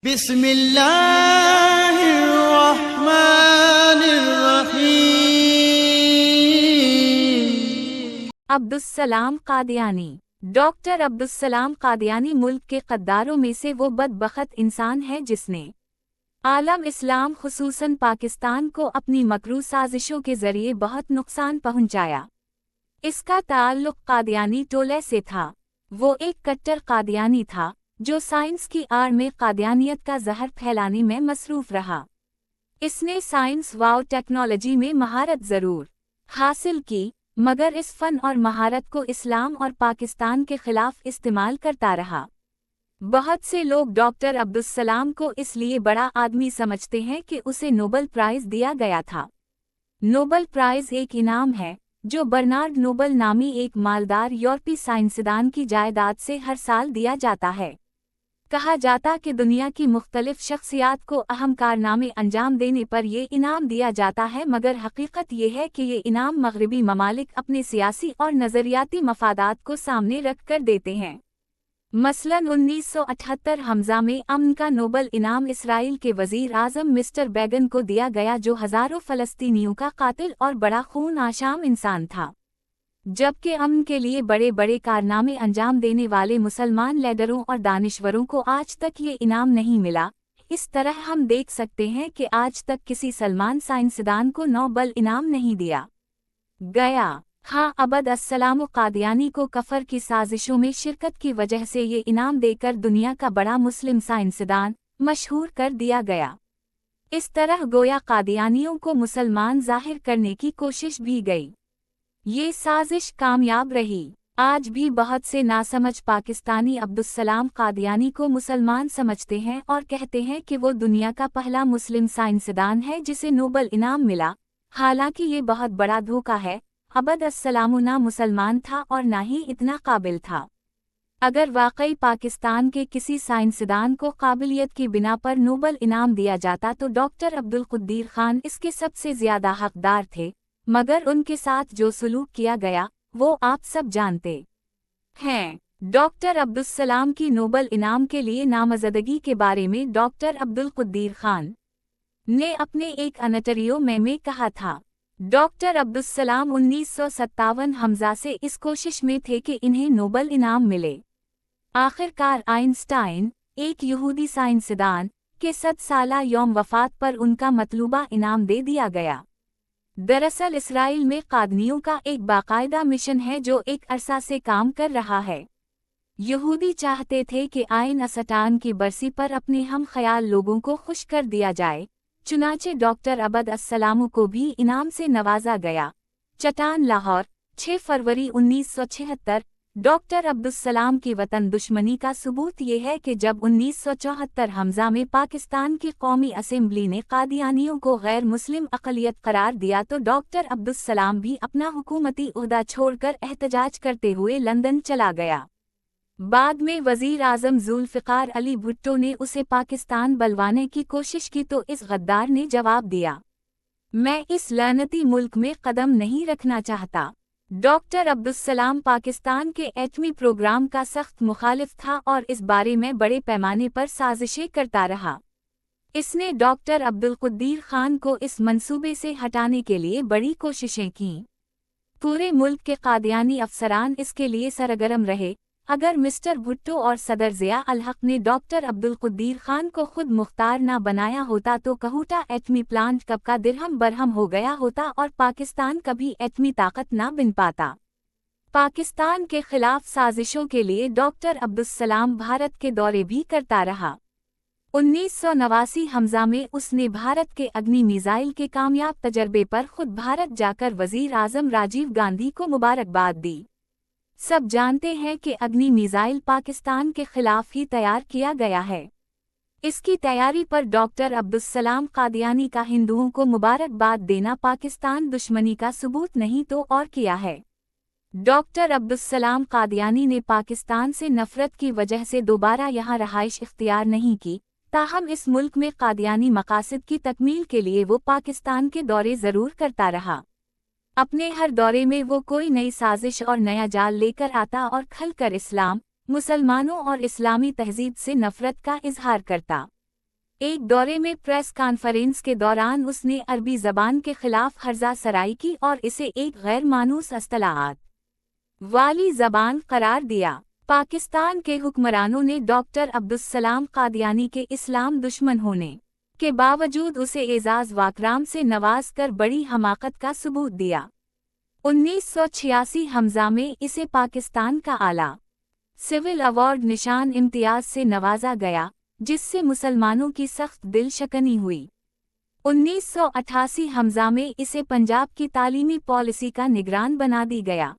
بسم اللہ الرحمن الرحیم۔ عبدالسلام قادیانی۔ ڈاکٹر عبدالسلام قادیانی ملک کے غداروں میں سے وہ بدبخت انسان ہے جس نے عالم اسلام خصوصاً پاکستان کو اپنی مکروہ سازشوں کے ذریعے بہت نقصان پہنچایا۔ اس کا تعلق قادیانی ٹولے سے تھا۔ وہ ایک کٹر قادیانی تھا جو سائنس کی آڑ میں قادیانیت کا زہر پھیلانے میں مصروف رہا۔ اس نے سائنس و ٹیکنالوجی میں مہارت ضرور حاصل کی، مگر اس فن اور مہارت کو اسلام اور پاکستان کے خلاف استعمال کرتا رہا۔ بہت سے لوگ ڈاکٹر عبدالسلام کو اس لیے بڑا آدمی سمجھتے ہیں کہ اسے نوبل پرائز دیا گیا تھا۔ نوبل پرائز ایک انعام ہے جو برنارڈ نوبل نامی ایک مالدار یورپی سائنسدان کی جائیداد سے ہر سال دیا جاتا ہے۔ کہا جاتا کہ دنیا کی مختلف شخصیات کو اہم کارنامے انجام دینے پر یہ انعام دیا جاتا ہے، مگر حقیقت یہ ہے کہ یہ انعام مغربی ممالک اپنے سیاسی اور نظریاتی مفادات کو سامنے رکھ کر دیتے ہیں۔ مثلاً 1978 حمزہ میں امن کا نوبل انعام اسرائیل کے وزیر اعظم مسٹر بیگن کو دیا گیا، جو ہزاروں فلسطینیوں کا قاتل اور بڑا خون آشام انسان تھا، جبکہ امن کے لیے بڑے بڑے کارنامے انجام دینے والے مسلمان لیڈروں اور دانشوروں کو آج تک یہ انعام نہیں ملا۔ اس طرح ہم دیکھ سکتے ہیں کہ آج تک کسی سلمان سائنسدان کو نوبل انعام نہیں دیا گیا۔ ہاں، عبدالسلام قادیانی کو کفر کی سازشوں میں شرکت کی وجہ سے یہ انعام دے کر دنیا کا بڑا مسلم سائنسدان مشہور کر دیا گیا۔ اس طرح گویا قادیانیوں کو مسلمان ظاہر کرنے کی کوشش بھی گئی۔ یہ سازش کامیاب رہی۔ آج بھی بہت سے ناسمجھ پاکستانی عبدالسلام قادیانی کو مسلمان سمجھتے ہیں اور کہتے ہیں کہ وہ دنیا کا پہلا مسلم سائنسدان ہے جسے نوبل انعام ملا، حالانکہ یہ بہت بڑا دھوکہ ہے۔ عبدالسلام نہ مسلمان تھا اور نہ ہی اتنا قابل تھا۔ اگر واقعی پاکستان کے کسی سائنسدان کو قابلیت کی بنا پر نوبل انعام دیا جاتا تو ڈاکٹر عبدالقدیر خان اس کے سب سے زیادہ حقدار تھے، مگر ان کے ساتھ جو سلوک کیا گیا وہ آپ سب جانتے ہیں۔ ڈاکٹر عبدالسلام کی نوبل انعام کے لیے نامزدگی کے بارے میں ڈاکٹر عبدالقدیر خان نے اپنے ایک انٹرویو میں کہا تھا۔ ڈاکٹر عبدالسلام 1957 حمزہ سے اس کوشش میں تھے کہ انہیں نوبل انعام ملے۔ آخر کار آئنسٹائن، ایک یہودی سائنسدان، کے 100 سالہ یوم وفات پر ان کا مطلوبہ انعام دے دیا گیا۔ دراصل اسرائیل میں قادیانیوں کا ایک باقاعدہ مشن ہے جو ایک عرصہ سے کام کر رہا ہے۔ یہودی چاہتے تھے کہ آئین اسٹان کی برسی پر اپنے ہم خیال لوگوں کو خوش کر دیا جائے، چنانچہ ڈاکٹر عبدالسلام کو بھی انعام سے نوازا گیا۔ چٹان لاہور، 6 فروری 1976۔ ڈاکٹر عبدالسلام کی وطن دشمنی کا ثبوت یہ ہے کہ جب 1974 حمزہ میں پاکستان کی قومی اسمبلی نے قادیانیوں کو غیر مسلم اقلیت قرار دیا تو ڈاکٹر عبدالسلام بھی اپنا حکومتی عہدہ چھوڑ کر احتجاج کرتے ہوئے لندن چلا گیا۔ بعد میں وزیر اعظم ذوالفقار علی بھٹو نے اسے پاکستان بلوانے کی کوشش کی تو اس غدار نے جواب دیا، میں اس لعنتی ملک میں قدم نہیں رکھنا چاہتا۔ ڈاکٹر عبدالسلام پاکستان کے ایٹمی پروگرام کا سخت مخالف تھا اور اس بارے میں بڑے پیمانے پر سازشیں کرتا رہا۔ اس نے ڈاکٹر عبدالقدیر خان کو اس منصوبے سے ہٹانے کے لیے بڑی کوششیں کیں۔ پورے ملک کے قادیانی افسران اس کے لیے سرگرم رہے۔ اگر مسٹر بھٹو اور صدر ضیاء الحق نے ڈاکٹر عبدالقدیر خان کو خود مختار نہ بنایا ہوتا تو کہوٹہ ایٹمی پلانٹ کب کا درہم برہم ہو گیا ہوتا اور پاکستان کبھی ایٹمی طاقت نہ بن پاتا۔ پاکستان کے خلاف سازشوں کے لیے ڈاکٹر عبدالسلام بھارت کے دورے بھی کرتا رہا۔ 1989 حمزہ میں اس نے بھارت کے اگنی میزائل کے کامیاب تجربے پر خود بھارت جا کر وزیر اعظم راجیو گاندھی کو مبارکباد دی۔ سب جانتے ہیں کہ اگنی میزائل پاکستان کے خلاف ہی تیار کیا گیا ہے۔ اس کی تیاری پر ڈاکٹر عبدالسلام قادیانی کا ہندوؤں کو مبارکباد دینا پاکستان دشمنی کا ثبوت نہیں تو اور کیا ہے۔ ڈاکٹر عبدالسلام قادیانی نے پاکستان سے نفرت کی وجہ سے دوبارہ یہاں رہائش اختیار نہیں کی، تاہم اس ملک میں قادیانی مقاصد کی تکمیل کے لیے وہ پاکستان کے دورے ضرور کرتا رہا۔ اپنے ہر دورے میں وہ کوئی نئی سازش اور نیا جال لے کر آتا اور کھل کر اسلام، مسلمانوں اور اسلامی تہذیب سے نفرت کا اظہار کرتا۔ ایک دورے میں پریس کانفرنس کے دوران اس نے عربی زبان کے خلاف ہرزہ سرائی کی اور اسے ایک غیر مانوس اصطلاحات والی زبان قرار دیا۔ پاکستان کے حکمرانوں نے ڈاکٹر عبدالسلام قادیانی کے اسلام دشمن ہونے کے باوجود اسے اعزاز و اکرام سے نواز کر بڑی حماقت کا ثبوت دیا۔ 1986 ء میں اسے پاکستان کا اعلیٰ سول ایوارڈ نشان امتیاز سے نوازا گیا، جس سے مسلمانوں کی سخت دل شکنی ہوئی۔ 1988 ء میں اسے پنجاب کی تعلیمی پالیسی کا نگران بنا دی گیا۔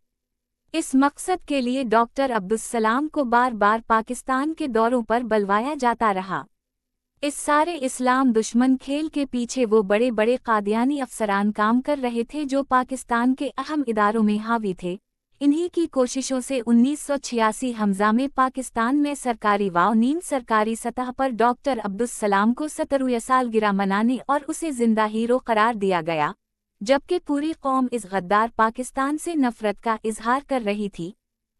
اس مقصد کے لیے ڈاکٹر عبدالسلام کو بار بار پاکستان کے دوروں پر بلوایا جاتا رہا۔ اس سارے اسلام دشمن کھیل کے پیچھے وہ بڑے بڑے قادیانی افسران کام کر رہے تھے جو پاکستان کے اہم اداروں میں حاوی تھے۔ انہی کی کوششوں سے 1986 ء میں پاکستان میں سرکاری و نیم سرکاری سطح پر ڈاکٹر عبدالسلام کو 70ویں سالگرہ منانے اور اسے زندہ ہیرو قرار دیا گیا، جبکہ پوری قوم اس غدار پاکستان سے نفرت کا اظہار کر رہی تھی۔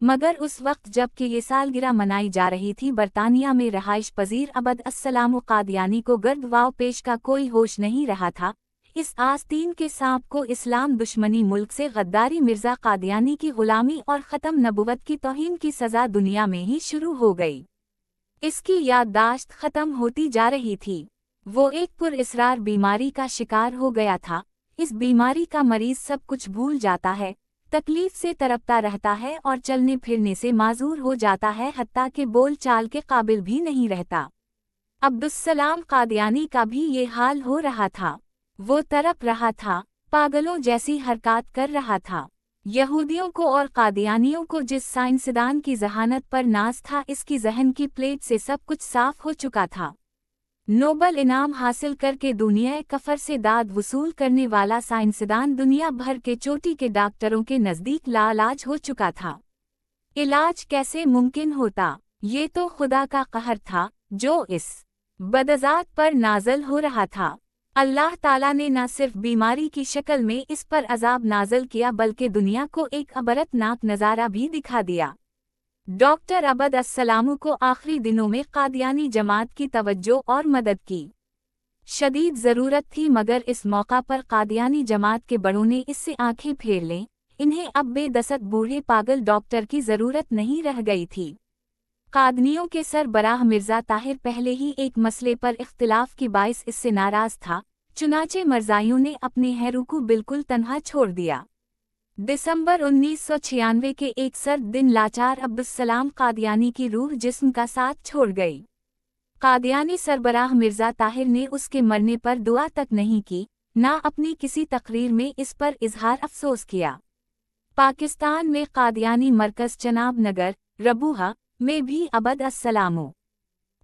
مگر اس وقت جب کہ یہ سالگرہ منائی جا رہی تھی، برطانیہ میں رہائش پذیر عبد السلام قادیانی کو گرد واو پیش کا کوئی ہوش نہیں رہا تھا۔ اس آستین کے سانپ کو اسلام دشمنی ملک سے غداری مرزا قادیانی کی غلامی اور ختم نبوت کی توہین کی سزا دنیا میں ہی شروع ہو گئی۔ اس کی یادداشت ختم ہوتی جا رہی تھی۔ وہ ایک پر اسرار بیماری کا شکار ہو گیا تھا۔ اس بیماری کا مریض سب کچھ بھول جاتا ہے، تکلیف سے تڑپتا رہتا ہے اور چلنے پھرنے سے معذور ہو جاتا ہے، حتیٰ کہ بول چال کے قابل بھی نہیں رہتا۔ عبدالسلام قادیانی کا بھی یہ حال ہو رہا تھا۔ وہ تڑپ رہا تھا، پاگلوں جیسی حرکات کر رہا تھا۔ یہودیوں کو اور قادیانیوں کو جس سائنسدان کی ذہانت پر ناز تھا، اس کی ذہن کی پلیٹ سے سب کچھ صاف ہو چکا تھا۔ نوبل انعام حاصل کر کے دنیا کفر سے داد وصول کرنے والا سائنسدان دنیا بھر کے چوٹی کے ڈاکٹروں کے نزدیک لاعلاج ہو چکا تھا۔ علاج کیسے ممکن ہوتا؟ یہ تو خدا کا قہر تھا جو اس بدذات پر نازل ہو رہا تھا۔ اللہ تعالیٰ نے نہ صرف بیماری کی شکل میں اس پر عذاب نازل کیا، بلکہ دنیا کو ایک عبرت ناک نظارہ بھی دکھا دیا۔ ڈاکٹر عبد السلام کو آخری دنوں میں قادیانی جماعت کی توجہ اور مدد کی شدید ضرورت تھی، مگر اس موقع پر قادیانی جماعت کے بڑوں نے اس سے آنکھیں پھیر لیں۔ انہیں اب بے دست بوڑھے پاگل ڈاکٹر کی ضرورت نہیں رہ گئی تھی۔ قادیانیوں کے سربراہ مرزا طاہر پہلے ہی ایک مسئلے پر اختلاف کی باعث اس سے ناراض تھا، چنانچہ مرزائیوں نے اپنے ہیرو کو بالکل تنہا چھوڑ دیا۔ دسمبر 1996 کے ایک سرد دن لاچار عبدالسلام قادیانی کی روح جسم کا ساتھ چھوڑ گئی۔ قادیانی سربراہ مرزا طاہر نے اس کے مرنے پر دعا تک نہیں کی، نہ اپنی کسی تقریر میں اس پر اظہار افسوس کیا۔ پاکستان میں قادیانی مرکز چناب نگر، ربوہا میں بھی عبد السلام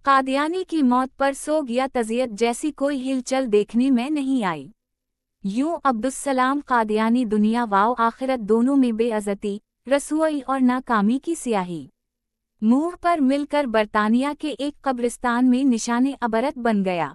قادیانی کی موت پر سوگ یا تعزیت جیسی کوئی ہلچل دیکھنے میں نہیں آئی۔ یوں عبدالسلام قادیانی دنیا و آخرت دونوں میں بے عزتی، رسوائی اور ناکامی کی سیاہی منہ پر مل کر برطانیہ کے ایک قبرستان میں نشان عبرت بن گیا۔